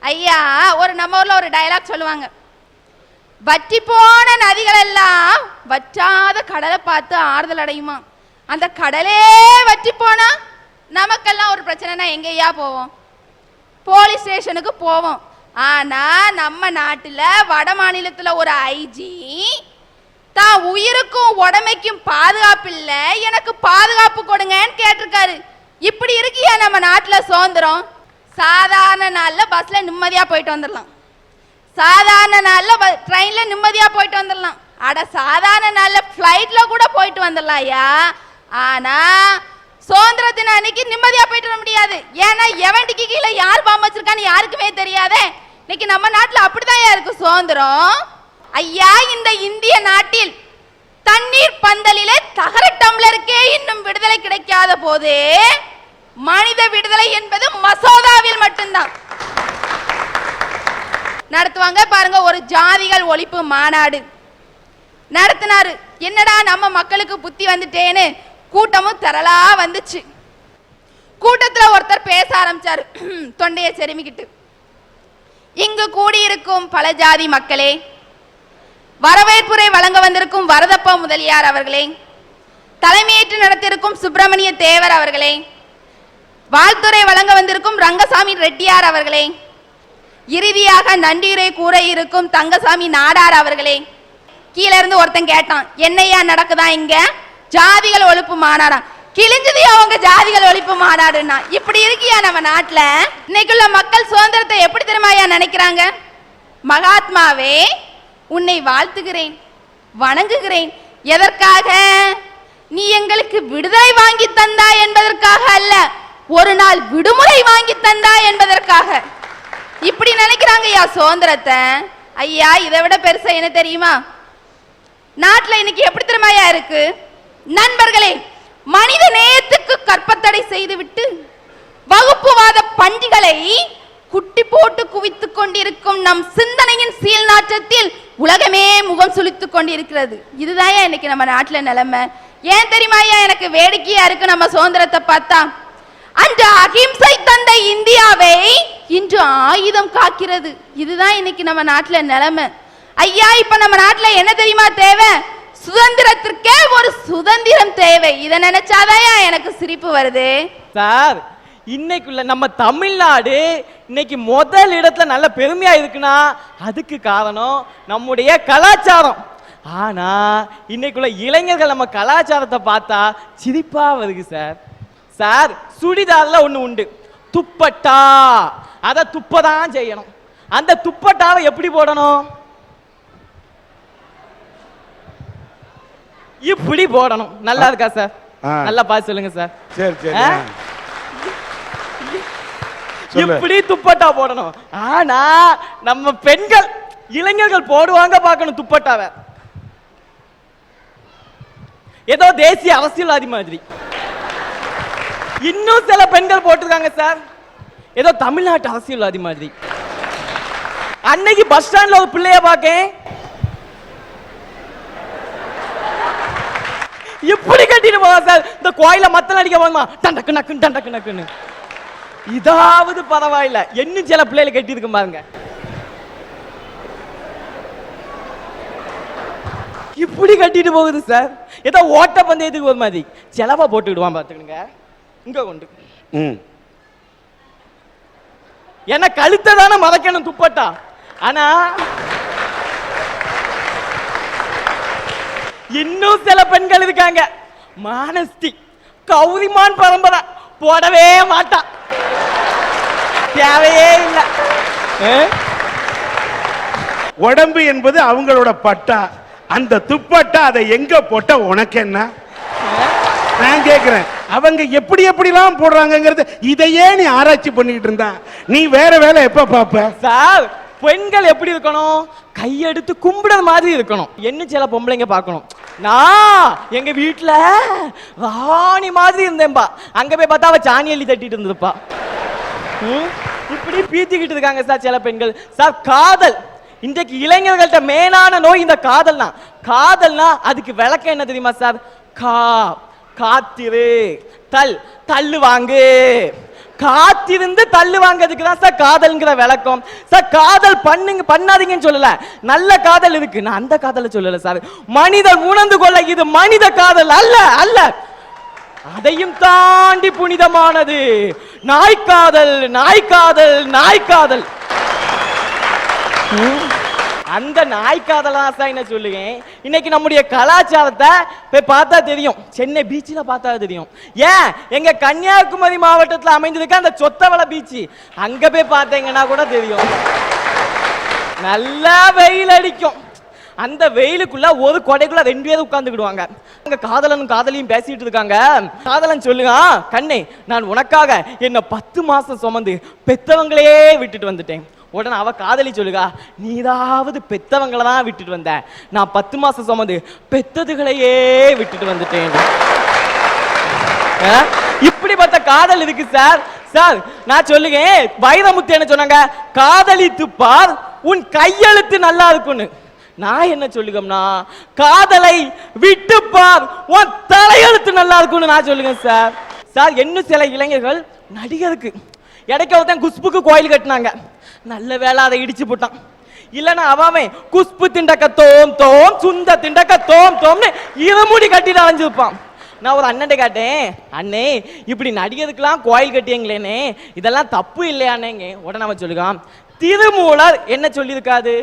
ஐயா, ஒரு நம்ம ஊர்ல ஒரு டயலாக் சொல்லுவாங்க, வற்றி போன நதிகள் எல்லாம் வற்றாத கடலை பார்த்து ஆறுதல் அடையுமா. அந்த கடலே வற்றி போனா நமக்கெல்லாம் ஒரு பிரச்சனைனா எங்கேயா போவோம்? போலீஸ் ஸ்டேஷனுக்கு போவோம். ஆனா நம்ம நாட்டுல வட மாநிலத்துல ஒரு ஐஜி தான் உயிருக்கும் உடமைக்கும் பாதுகாப்பு இல்ல, எனக்கு பாதுகாப்பு கொடுங்கன்னு கேட்டிருக்காரு. இப்படி இருக்கியா நம்ம நாட்டுல சுதந்திரம்? சாதாரண நாள்ல பஸ்ல நிம்மதியா போயிட்டு வந்துடலாம், சாதாரண நாள்ல ட்ரெயின்ல நிம்மதியா போயிட்டு வந்துடலாம், அட சாதாரண நாள்ல பிளைட்ல கூட போயிட்டு வந்துடலாம் ஐயா. ஆனா சுதந்திர தின அன்னைக்கு நிம்மதியா போயிட்டு வர முடியாது. ஏன்னா எவன்டிக்கு கீழே யார் பாம்பு வச்சிருக்கான்னு யாருக்குமே தெரியாதே. இன்னைக்கு நம்ம நாட்டுல அப்படிதான் இருக்கு சுதந்திரம். ஐயா, இந்த இந்திய நாட்டில் தண்ணீர் பந்தலிலே தகர டம்ளருக்கே இன்னும் விடுதலை கிடைக்காத போது மனித விடுதலை என்பது மசோதாவில் மட்டும்தான் நடத்துவாங்க. பாருங்க, ஒரு ஜாதிகள் ஒழிப்பு மாநாடு நடத்தினாரு. என்னடா நம்ம மக்களுக்கு புத்தி வந்துட்டேன்னு கூட்டமும் திரளா வந்துச்சு. கூட்டத்துல ஒருத்தர் பேச ஆரம்பிச்சாரு, தொண்டையை செருமிக்கிட்டு. இங்கு கூடியிருக்கும் பல ஜாதி மக்களே, வரவேற்புரை வழங்க வந்திருக்கும் வரதப்பா முதலியார் அவர்களே, தலைமையேற்று நடத்திருக்கும் சுப்பிரமணிய தேவர் அவர்களே, வாழ்த்துறை வழங்க வந்திருக்கும் ரங்கசாமி ரெட்டியார் அவர்களே, இறுதியாக நன்றியுரை கூற இருக்கும் தங்கசாமி நாடார் அவர்களே. கீழே இருந்து ஒருத்தன் கேட்டான், என்னையா நடக்குதா இங்க ஜாதிகள் ஒழிப்பு மாநாடா? கிழிஞ்சது அவங்க ஜாதிகள் ஒழிப்பு மாநாடுன்னா. இப்படி இருக்கியா நம்ம நாட்டுல? இன்னைக்குள்ள மக்கள் சுதந்திரத்தை எப்படி தெரியுமாயா நினைக்கிறாங்க? மகாத்மாவே, உன்னை வாழ்த்துகிறேன், வணங்குகிறேன். எதற்காக? நீ எங்களுக்கு விடுதலை வாங்கி தந்தா என்பதற்காக அல்ல, ஒரு நாள் விடுமுறை வாங்கி தந்தா என்பதற்காக. இப்படி நினைக்கிறாங்க ஐயா சுதந்திரத்தை. ஐயா, இதை விட பெருசா என்ன தெரியுமா? நாட்டுல இன்னைக்கு எப்படி தெரியுமாயா இருக்கு? நண்பர்களே, மனித நேயத்துக்கு கற்பத்தடை செய்துவிட்டு வகுப்புவாத பண்டிகளை குட்டி போட்டு குவித்துக் கொண்டிருக்கும் நம் சிந்தனையின் சீல் நாற்றத்தில் உலகமே முகம் சுளித்துக் கொண்டிருக்கிறது. இதுதான் இன்னைக்கு நம்ம நாட்டுல நிலைமை. ஏன் தெரியுமா ஐயா எனக்கு வேடிக்கையா இருக்கு நம்ம சுதந்திரத்தை பார்த்தா? அன்று அகிம்சை தந்த இந்தியாவை இன்று ஆயுதம் காக்கிறது. இதுதான் இன்னைக்கு நம்ம நாட்டுல நிலைமை. ஐயா, இப்ப நம்ம நாட்டுல என்ன தெரியுமா தேவை? சுதந்திரத்திற்கே ஒரு சுதந்திரம் தேவை. இதை நினைச்சாதான் எனக்கு சிரிப்பு வருது சார். இன்னைக்குள்ள நம்ம தமிழ்நாடு இன்னைக்கு முதல் இடத்துல நல்ல பெருமையா இருக்குன்னா அதுக்கு காரணம் நம்முடைய கலாச்சாரம். ஆனா இன்னைக்குள்ள இளைஞர்கள் நம்ம கலாச்சாரத்தை பார்த்தா சிரிப்பா வருது சார். சார், சுடிதார்ல ஒண்ணு உண்டு, துப்பட்டா. அதை துப்பதான் செய்யணும். அந்த துப்பட்டாவை எப்படி போடணும்? இப்படி போடணும். நல்லா இருக்கா சார்? நல்லா பார்த்து சொல்லுங்க சார். சரி சரி, இப்படி துப்பட்டா போடணும். ஆனா நம்ம பெண்கள் இளைஞர்கள் போடுவாங்க பார்க்கணும் துப்பட்டாவை. ஏதோ தேசிய அரசியல்வாதி மாதிரி. இன்னும் சில பெண்கள் போட்டிருக்காங்க சார், ஏதோ தமிழ்நாட்டு அரசியல்வாதி மாதிரி. அன்னைக்கு பஸ் ஸ்டாண்ட்ல ஒரு பிள்ளைய பார்க்கேன், இப்படி கட்டிட்டு போவா சார். இந்த கோயில மத்தல அடிக்க போமா, டண்டக்கு நக்கு டண்டக்கு நக்குன்னு. இதாவது பரவாயில்ல, இன்னும் சில பிள்ளைகளை கட்டி இருக்கு பாருங்க, இப்படி கட்டிட்டு போகுது சார். ஏதோ ஓட்ட பந்தயத்துக்கு ஒரு மாதிரி செலவா போட்டு விடுவான் பாத்துக்கணுங்க. இங்க கொண்டு என்ன கழுத்தை தானே மறைக்கணும் துப்பட்டா. ஆனா இன்னும் சில பெண்கள் இருக்காங்க, மானஸ்தி கௌரிமான் பரம்பரை, போடவே மாட்டா, தேவையே இல்லை. உடம்பு என்பது அவங்களோட பட்டா, அந்த துப்பட்டா அதை எங்க போட்ட உனக்கு என்ன? நான் கேக்குறேன், அவங்க எப்படி எப்படிலாம் போடுறாங்கிறது இதையே நீ ஆராய்ச்சி பண்ணிட்டு இருந்தா நீ வேற வேலை எப்ப பாப்ப? சார், பெண்கள் எப்படி இருக்கணும்? கையெடுத்து கும்பிடுற மாதிரி இருக்கணும். என்ன சில பொம்பளைங்க பார்க்கணும், நான் எங்க வீட்டுல ராணி மாதிரி இருந்தேன்பா, அங்க போய் பார்த்தா அவ சாணி அள்ளி தட்டிட்டு இருந்திருப்பா. இப்படி பீத்திக்கிட்டு இருக்காங்க சார் சில பெண்கள். சார், காதல் இன்றைக்கு இளைஞர்கள்ட்ட மேலான நோய் இந்த காதல்னா. காதல்னா அதுக்கு விளக்கம் என்ன தெரியுமா சார்? காத்திரு, தள்ளு வாங்கு, காத்திருந்து தள்ளு வாங்கிறதுக்கு தான் சார் காதல்ங்கிற விளக்கம். சார் காதல் பண்ணுங்க பண்ணாதீங்கன்னு சொல்லல, நல்ல காதல் இருக்கு, நான் அந்த காதலை சொல்லல சார். மனிதர் உணர்ந்து கொள்ள இது மனித காதல் அல்ல அல்ல, அதையும் தாண்டி புனிதமானது நாய்க்காதல் நாய்க்காதல் நாய்க்காதல். அந்த நாய்க்காதலா சார் என்ன சொல்லுங்க. இன்னைக்கு நம்முடைய கலாச்சாரத்தை போய் பார்த்தா தெரியும், சென்னை பீச்சில் பார்த்தா தெரியும். ஏன் எங்க கன்னியாகுமரி மாவட்டத்தில் அமைந்திருக்க அந்த சொத்தவள பீச், அங்க போய் பார்த்தீங்கன்னா கூட தெரியும். நல்லா வெயில் அடிக்கும், அந்த வெயிலுக்குள்ள ஒரு கொடைக்குள்ள 2 பேர் உட்கார்ந்துக்கிடுவாங்க. அங்க காதலனும் காதலியும் பேசிட்டு இருக்காங்க. காதலன் சொல்லுங்க, கண்ணே நான் உனக்காக என்ன 10 மாசம் சுமந்து பெத்தவங்களே விட்டுட்டு வந்துட்டேன். உடனே அவ காதலி சொல்லுகா, நீதாவது பெத்தவங்களை தான் விட்டுட்டு வந்த, நான் 10 மாசம் சுமந்து பெத்ததுகளையே விட்டுட்டு வந்துட்டேன். இப்படிப்பட்ட காதல் இருக்கு சார். சார் நான் சொல்லுங்க, வைரமுத்து என்ன சொன்னாங்க, காதலித்து பார் உன் கையெழுத்து நல்லா இருக்குன்னு. நான் என்ன சொல்லுகம்னா, காதலை விட்டு பார் உன் தலையெழுத்து நல்லா இருக்குன்னு நான் சொல்லுங்க சார். சார் இன்னும் சில இளைஞர்கள் நடிகருக்கு இடைக்க ஒருத்தன் குஷ்புக்கு கோயில் கட்டினாங்க, நல்ல வேலை அதை இடிச்சு போட்டான். இல்லைன்னா அவன் குஷ்பு திண்டக்க தோம் தோம் சுந்த திண்டக்க தோம் தோம்னு இருமுடி கட்டிட்டு அலைஞ்சிருப்பான். நான் ஒரு அண்ணன் கேட்டேன், அண்ணே இப்படி நடிகருக்கெல்லாம் கோயில் கட்டியங்களேனே, இதெல்லாம் தப்பு இல்லையானேங்க. உடனே அவன் சொல்லுகான், திருமூலர் என்ன சொல்லியிருக்காது,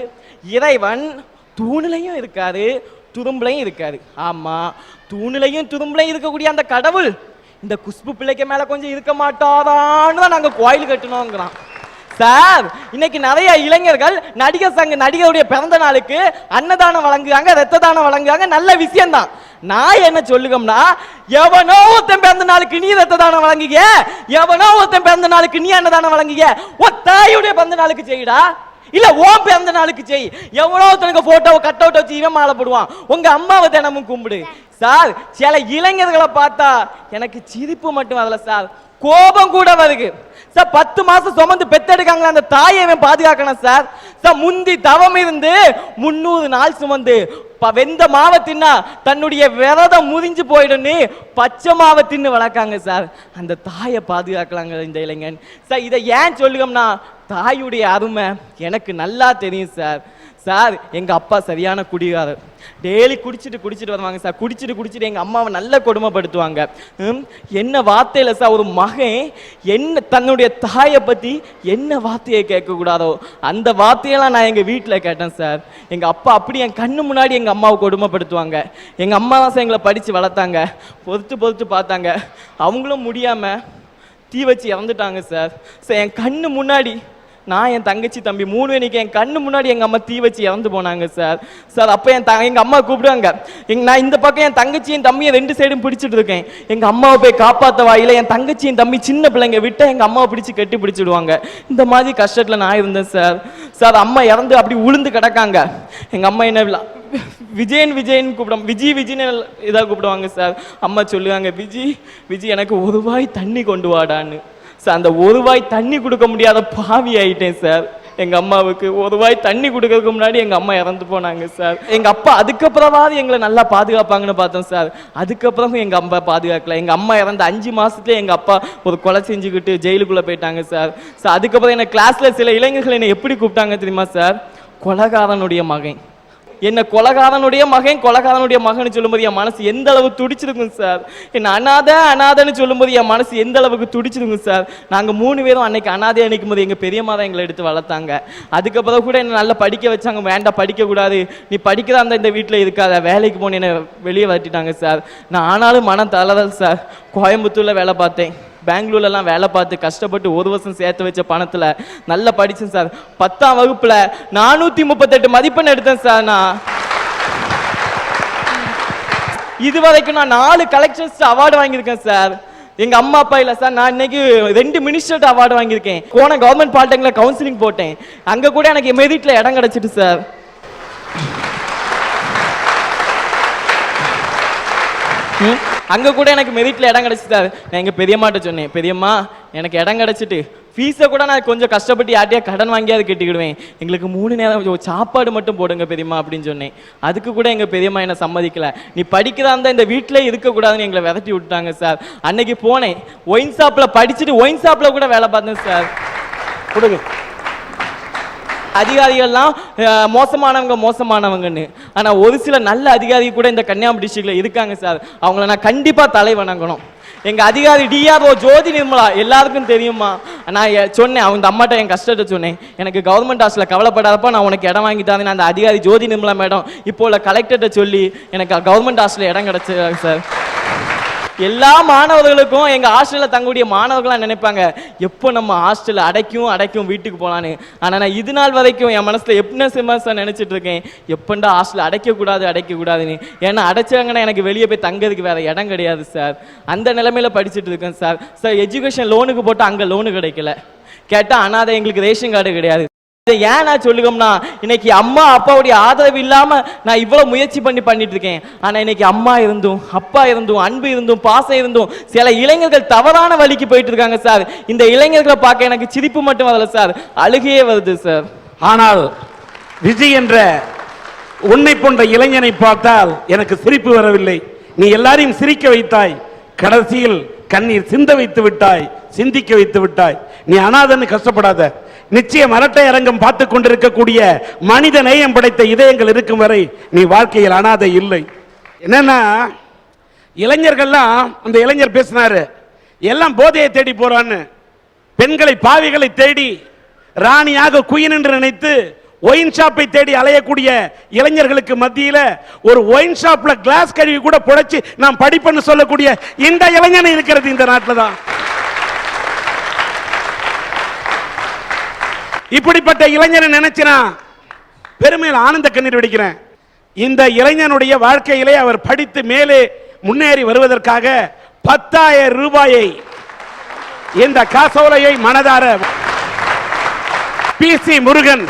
இறைவன் தூணிலையும் இருக்காரு துரும்புலையும் இருக்காரு. ஆமா, தூணிலையும் துரும்புலையும் இருக்கக்கூடிய அந்த கடவுள் இந்த குஷ்பு பிள்ளைக்கு மேல கொஞ்சம் இருக்க மாட்டாதான்னு தான் நாங்க கோயில் கட்டணுங்கிறான். சார் இன்னைக்கு நிறைய இளைஞர்கள் நடிகர் சங்க நடிகருடைய பிறந்த நாளுக்கு அன்னதானம் வழங்குறாங்க, ரத்த தானம் வழங்குறாங்க, நல்ல விஷயம் தான். நான் என்ன சொல்லுகம்னா, எவனோ ஒருத்தன் பிறந்த நாளுக்கு நீ ரத்த தானம் வழங்குக, எவனோ ஒருத்தன் பிறந்த நாளுக்கு நீ அன்னதானம் வழங்குக, உன் தாயுடைய பிறந்த நாளுக்கு செய்யடா, இல்ல ஓம் பிறந்த நாளுக்கு செய். எவ்வளோ தனக்கு போட்டோவை கட் அவுட் வச்சு இவன் மாலை போடுவான், உங்க அம்மாவை தினமும் கும்பிடு. சார் சில இளைஞர்களை பார்த்தா எனக்கு சிரிப்பு மட்டும் வரல சார், கோபம் கூட வருது சார். 10 மாசம் சுமந்து பெத்தெடுக்காங்களா அந்த தாயை பாதுகாக்கணும் சார். சார் முந்தி தவம் இருந்து 300 நாள் சுமந்து வெந்த மாவை தின்னா தன்னுடைய விரதம் முறிஞ்சு போயிடுன்னு பச்சை மாவை தின்னு வளர்க்காங்க சார். அந்த தாயை பாதுகாக்கலாங்க இந்த இளைஞன் சார். இதை ஏன் சொல்லுகம்னா, தாயுடைய அருமை எனக்கு நல்லா தெரியும் சார். சார் எங்க அப்பா சரியான குடிகாரர், டெய்லி குடிச்சிட்டு வருவாங்க சார். குடிச்சிட்டு எங்க அம்மாவை நல்ல கொடுமைப்படுத்துவாங்க. என்ன வார்த்தையில சார் ஒரு மகன் என்ன தன்னுடைய தாயை பத்தி என்ன வார்த்தையை கேட்க கூடாதோ அந்த வார்த்தையெல்லாம் நான் எங்க வீட்டில் கேட்டேன் சார். எங்க அப்பா அப்படி என் கண்ணு முன்னாடி எங்க அம்மாவை கொடுமைப்படுத்துவாங்க. எங்க அம்மா தான் சார் எங்களை படிச்சு வளர்த்தாங்க, பொறுத்து பார்த்தாங்க. அவங்களும் முடியாம தீ வச்சு இறந்துட்டாங்க சார். சார் என் கண்ணு முன்னாடி நான் என் தங்கச்சி தம்பி 3 பேருக்கு என் கண்ணு முன்னாடி எங்க அம்மா தீ வச்சு இறந்து போனாங்க சார். சார் அப்ப எங்க அம்மா கூப்பிடுவாங்க, நான் இந்த பக்கம் என் தங்கச்சியும் தம்பியை 2 சைடும் பிடிச்சிட்டு இருக்கேன். எங்க அம்மாவை போய் காப்பாத்த வாயில என் தங்கச்சியும் தம்பி சின்ன பிள்ளைங்க விட்ட எங்க அம்மாவை பிடிச்சு கட்டி பிடிச்சிடுவாங்க. இந்த மாதிரி கஷ்டத்துல நான் இருந்தேன் சார். சார் அம்மா இறந்து அப்படி உளுந்து கிடக்காங்க. எங்க அம்மா என்ன விஜயன் கூப்பிடுவாங்க, விஜய்னு இதாக கூப்பிடுவாங்க சார். அம்மா சொல்லுவாங்க, விஜய் எனக்கு 1 ரூபாய் தண்ணி கொண்டு வாடான்னு. சார் அந்த 1 ரூபாய் தண்ணி கொடுக்க முடியாத பாவி ஆயிட்டேன் சார். எங்க அம்மாவுக்கு 1 ரூபாய் தண்ணி கொடுக்கறதுக்கு முன்னாடி எங்க அம்மா இறந்து போனாங்க சார். எங்க அப்பா அதுக்கப்புறமாவது எங்களை நல்லா பாதுகாப்பாங்கன்னு பார்த்தோம் சார். அதுக்கப்புறமும் எங்க அம்மா பாதுகாக்கல. எங்க அம்மா இறந்த 5 மாசத்துல எங்க அப்பா ஒரு கொலை செஞ்சுக்கிட்டு ஜெயிலுக்குள்ள போயிட்டாங்க சார். சார் அதுக்கப்புறம் என்ன கிளாஸ்ல சில இளைஞர்கள் என்னை எப்படி கூப்பிட்டாங்க தெரியுமா சார், கொலைகாரனுடைய மகன். என்ன கொலைகாரனுடைய மகன் சொல்லும்போது என் மனசு எந்த அளவு துடிச்சிருக்கும் சார். என்ன அனாதைன்னு சொல்லும்போது என் மனசு எந்த அளவுக்கு துடிச்சிருக்கும் சார். நாங்க 3 பேரும் அன்னைக்கு அனாதை அணிக்கும் போது எங்க பெரியம்மா தான் எங்களை எடுத்து வளர்த்தாங்க. அதுக்கப்புறம் கூட என்ன நல்லா படிக்க வச்சாங்க. வேண்டாம் படிக்க கூடாது, நீ படிக்கிறதா இருந்தா இந்த வீட்டில் இருக்காத, வேலைக்கு போன என்ன வெளியே வரட்டிட்டாங்க சார். நான் ஆனாலும் மனம் தளரல் சார். கோயம்புத்தூர்ல வேலை பார்த்தேன், பெங்களூர்லாம் வேலை பார்த்து கஷ்டப்பட்டு 1 வருஷம் சேர்த்து வச்ச பணத்துல நல்லா படிச்சேன் சார். 10ஆம் வகுப்புல 438 மதிப்பெண் எடுத்தேன் சார். நான் இதுவரைக்கும் நான் 4 கலெக்டர்ஸ் அவார்டு வாங்கியிருக்கேன் சார். எங்க அம்மா அப்பா இல்ல சார், நான் இன்னைக்கு 2 மினிஸ்டர் அவார்டு வாங்கியிருக்கேன். போன கவர்மெண்ட் பாலிடெக்னிக்ல கவுன்சிலிங் போட்டேன், அங்க கூட எனக்கு மெரிட்ல இடம் கிடைச்சிட்டு சார். அங்க கூட எனக்கு மெரிட்ல இடம் கிடைச்சு சார். நான் எங்க பெரியம்மாட்ட சொன்னேன், பெரியம்மா எனக்கு இடம் கிடைச்சிட்டு ஃபீஸை கூட நான் கொஞ்சம் கஷ்டப்பட்டு யார்ட்டையா கடன் வாங்கியாவது கட்டிக்கிடுவேன், எங்களுக்கு 3 நேரம் சாப்பாடு மட்டும் போடுங்க பெரியம்மா அப்படின்னு சொன்னேன். அதுக்கு கூட எங்கள் பெரியம்மா என்னை சம்மதிக்கல. நீ படிக்கிறதா இருந்தால் இந்த வீட்டிலே இருக்கக்கூடாதுன்னு எங்களை விரட்டி விட்டாங்க சார். அன்னைக்கு போனேன், ஒயின் ஷாப்பில் படிச்சுட்டு ஒயின் ஷாப்பில் கூட வேலை பார்த்தேன் சார். கொடுங்க. அதிகாரிகள்லாம் மோசமானவங்கன்னு, ஆனா ஒரு சில நல்ல அதிகாரி கூட இந்த கன்னியாகுமரி டிஸ்ட்ரிக்ட்ல இருக்காங்க சார். அவங்கள நான் கண்டிப்பா தலை வணங்கணும். எங்க அதிகாரி டிஆர்ஓ ஜோதி நிர்மலா எல்லாருக்கும் தெரியுமா. நான் சொன்னேன், அவங்க அம்மாட்ட என் கஷ்டத்தை சொன்னேன், எனக்கு கவர்மெண்ட் ஹாஸ்டல்ல கவலைப்படாதப்ப நான் உனக்கு இடம் வாங்கி தரேன். அந்த அதிகாரி ஜோதி நிர்மலா மேடம் இப்போ உள்ள கலெக்டர்கிட்ட சொல்லி எனக்கு கவர்மெண்ட் ஹாஸ்டல்ல இடம் கிடைச்சிருக்கு சார். எல்லா மாணவர்களுக்கும் எங்க ஹாஸ்டல்ல தங்கக்கூடிய மாணவர்களாம் நினைப்பாங்க, எப்போ நம்ம ஹாஸ்டல் அடைக்கும் வீட்டுக்கு போலான்னு. ஆனா நான் இது நாள் வரைக்கும் என் மனசுல எப்படின்னா நினைச்சிட்டு இருக்கேன், எப்பண்டா ஹாஸ்டல் அடைக்க கூடாதுன்னு. ஏன்னா அடைச்சாங்கன்னா எனக்கு வெளியே போய் தங்கிறதுக்கு வேற இடம் கிடையாது சார். அந்த நிலைமையில படிச்சுட்டு இருக்கேன் சார். சார் எஜுகேஷன் லோனுக்கு போட்டு அங்க லோனு கிடைக்கல, கேட்டா அனாதை எங்களுக்கு ரேஷன் கார்டு கிடையாது. ஏன் நான் சொல்லுகம்னா, இன்னைக்கு அம்மா அப்பாவுடைய ஆதரவு இல்லாம நான் இவ்வளவு முயற்சி பண்ணிட்டு இருக்கேன். ஆனா இன்னைக்கு அம்மா இருந்தும் அப்பா இருந்தும் அன்பு இருந்தும் பாசம் இருந்தும் சில இளைஞர்கள் தவறான வழிக்கு போயிட்டு இருக்காங்க சார். இந்த இளைஞர்களை பார்க்க எனக்கு சிரிப்பு மட்டும் வரல சார், அழுகையே வருது சார். ஆனால் விஜய் என்ற உன்னை போன்ற இளைஞனை பார்த்தால் எனக்கு சிரிப்பு வரவில்லை. நீ எல்லாரையும் சிரிக்க வைத்தாய், கடைசியில் கண்ணீர் சிந்த வைத்து விட்டாய், சிந்திக்க வைத்து விட்டாய். நீ அனாதன்னு கஷ்டப்படாத. நிச்சயம் அரட்டை அரங்கம் பார்த்து கொண்டிருக்கக்கூடிய மனித நேயம் படைத்த இதயங்கள் இருக்கும் வரை நீ வாழ்க்கையில் அனாதை இல்லை. என்னன்னா இளைஞர்கள்லாம், அந்த இளைஞர் பேசினாரு, எல்லாம் போதையை தேடி போறான்னு, பெண்களை பாவிகளை தேடி ராணியாக குயின் என்று நினைத்து ஒயின் ஷாப்பை தேடி அலையக்கூடிய இளைஞர்களுக்கு மத்தியில ஒரு ஒயின் ஷாப்ல கிளாஸ் கழுவி கூட புடைச்சு நான் படிப்பேன்னு சொல்லக்கூடிய இந்த இளைஞனை இருக்கிறது இந்த நாட்டில் தான். இப்படிப்பட்ட இளைஞனை நினைச்சினா பெருமையில் ஆனந்த கண்ணீர் வெடிக்கிறேன். இந்த இளைஞனுடைய வாழ்க்கையிலே அவர் படித்து மேலே முன்னேறி வருவதற்காக 10,000 ரூபாயை இந்த காசோலையை மனதார PC முருகன்